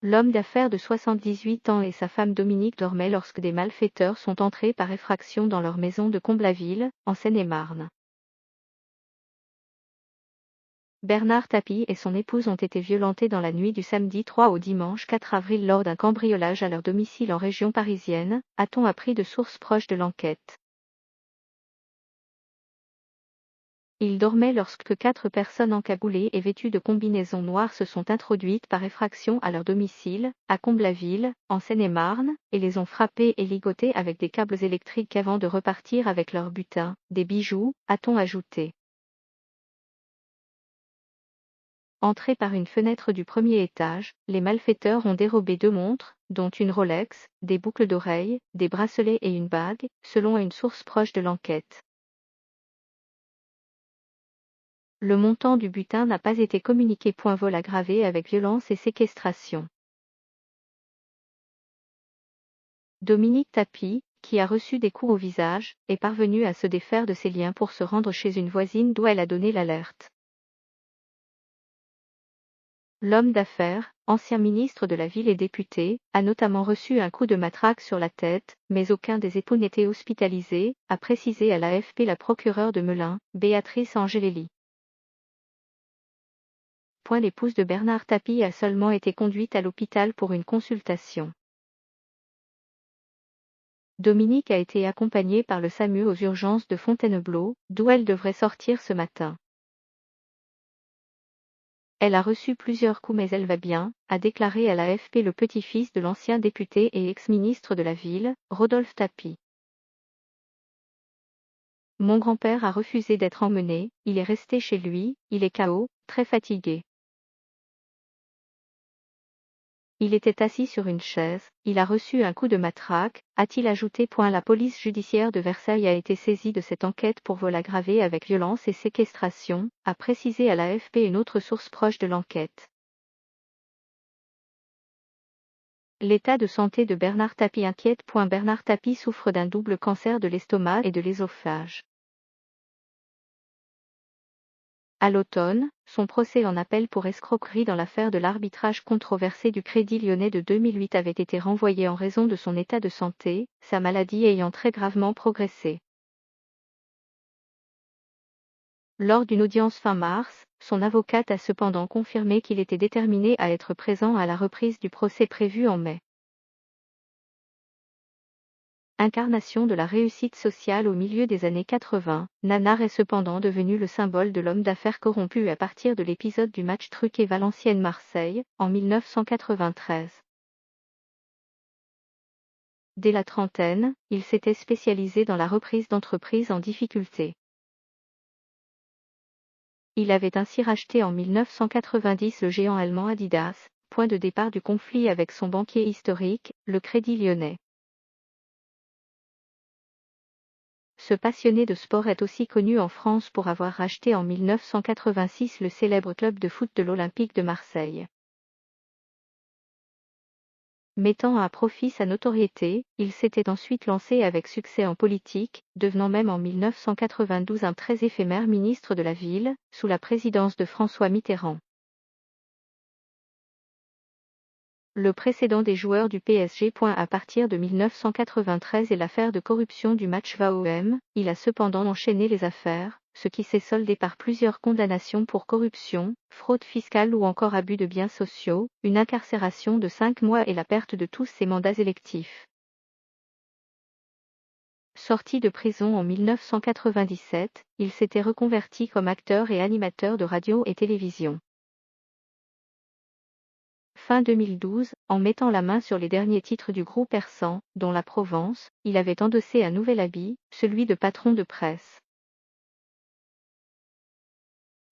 L'homme d'affaires de 78 ans et sa femme Dominique dormaient lorsque des malfaiteurs sont entrés par effraction dans leur maison de Comblaville, en Seine-et-Marne. Bernard Tapie et son épouse ont été violentés dans la nuit du samedi 3 au dimanche 4 avril lors d'un cambriolage à leur domicile en région parisienne, a-t-on appris de sources proches de l'enquête. Ils dormaient lorsque 4 personnes encagoulées et vêtues de combinaisons noires se sont introduites par effraction à leur domicile, à Comblaville, en Seine-et-Marne, et les ont frappés et ligotés avec des câbles électriques avant de repartir avec leur butin, des bijoux, a-t-on ajouté. Entrés par une fenêtre du premier étage, les malfaiteurs ont dérobé 2 montres, dont une Rolex, des boucles d'oreilles, des bracelets et une bague, selon une source proche de l'enquête. Le montant du butin n'a pas été communiqué. Vol aggravé avec violence et séquestration. Dominique Tapie, qui a reçu des coups au visage, est parvenu à se défaire de ses liens pour se rendre chez une voisine d'où elle a donné l'alerte. L'homme d'affaires, ancien ministre de la Ville et député, a notamment reçu un coup de matraque sur la tête, mais aucun des époux n'était hospitalisé, a précisé à l'AFP la procureure de Melun, Béatrice Angelelli. L'épouse de Bernard Tapie a seulement été conduite à l'hôpital pour une consultation. Dominique a été accompagnée par le SAMU aux urgences de Fontainebleau, d'où elle devrait sortir ce matin. Elle a reçu plusieurs coups mais elle va bien, a déclaré à l'AFP le petit-fils de l'ancien député et ex-ministre de la Ville, Rodolphe Tapie. Mon grand-père a refusé d'être emmené, il est resté chez lui, il est KO, très fatigué. Il était assis sur une chaise, il a reçu un coup de matraque, a-t-il ajouté. La police judiciaire de Versailles a été saisie de cette enquête pour vol aggravé avec violence et séquestration, a précisé à l'AFP une autre source proche de l'enquête. L'état de santé de Bernard Tapie inquiète. Bernard Tapie souffre d'un double cancer de l'estomac et de l'ésophage. À l'automne, son procès en appel pour escroquerie dans l'affaire de l'arbitrage controversé du Crédit Lyonnais de 2008 avait été renvoyé en raison de son état de santé, sa maladie ayant très gravement progressé. Lors d'une audience fin mars, son avocate a cependant confirmé qu'il était déterminé à être présent à la reprise du procès prévu en mai. Incarnation de la réussite sociale au milieu des années 80, Nanar est cependant devenu le symbole de l'homme d'affaires corrompu à partir de l'épisode du match truqué Valenciennes-Marseille, en 1993. Dès la trentaine, il s'était spécialisé dans la reprise d'entreprises en difficulté. Il avait ainsi racheté en 1990 le géant allemand Adidas, point de départ du conflit avec son banquier historique, le Crédit Lyonnais. Ce passionné de sport est aussi connu en France pour avoir racheté en 1986 le célèbre club de foot de l'Olympique de Marseille. Mettant à profit sa notoriété, il s'était ensuite lancé avec succès en politique, devenant même en 1992 un très éphémère ministre de la Ville, sous la présidence de François Mitterrand. Le précédent des joueurs du PSG. À partir de 1993 et l'affaire de corruption du match VAOM, il a cependant enchaîné les affaires, ce qui s'est soldé par plusieurs condamnations pour corruption, fraude fiscale ou encore abus de biens sociaux, une incarcération de 5 mois et la perte de tous ses mandats électifs. Sorti de prison en 1997, il s'était reconverti comme acteur et animateur de radio et télévision. Fin 2012, en mettant la main sur les derniers titres du groupe persan, dont la Provence, il avait endossé un nouvel habit, celui de patron de presse.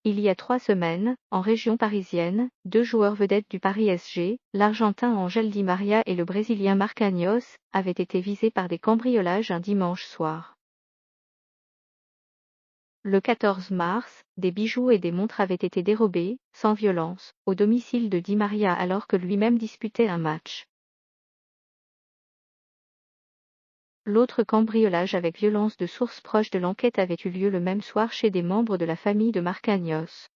Il y a 3 semaines, en région parisienne, 2 joueurs vedettes du Paris SG, l'Argentin Ángel Di María et le Brésilien Marquinhos, avaient été visés par des cambriolages un dimanche soir. Le 14 mars, des bijoux et des montres avaient été dérobés, sans violence, au domicile de Di María alors que lui-même disputait un match. L'autre cambriolage avec violence de sources proches de l'enquête avait eu lieu le même soir chez des membres de la famille de Marquinhos.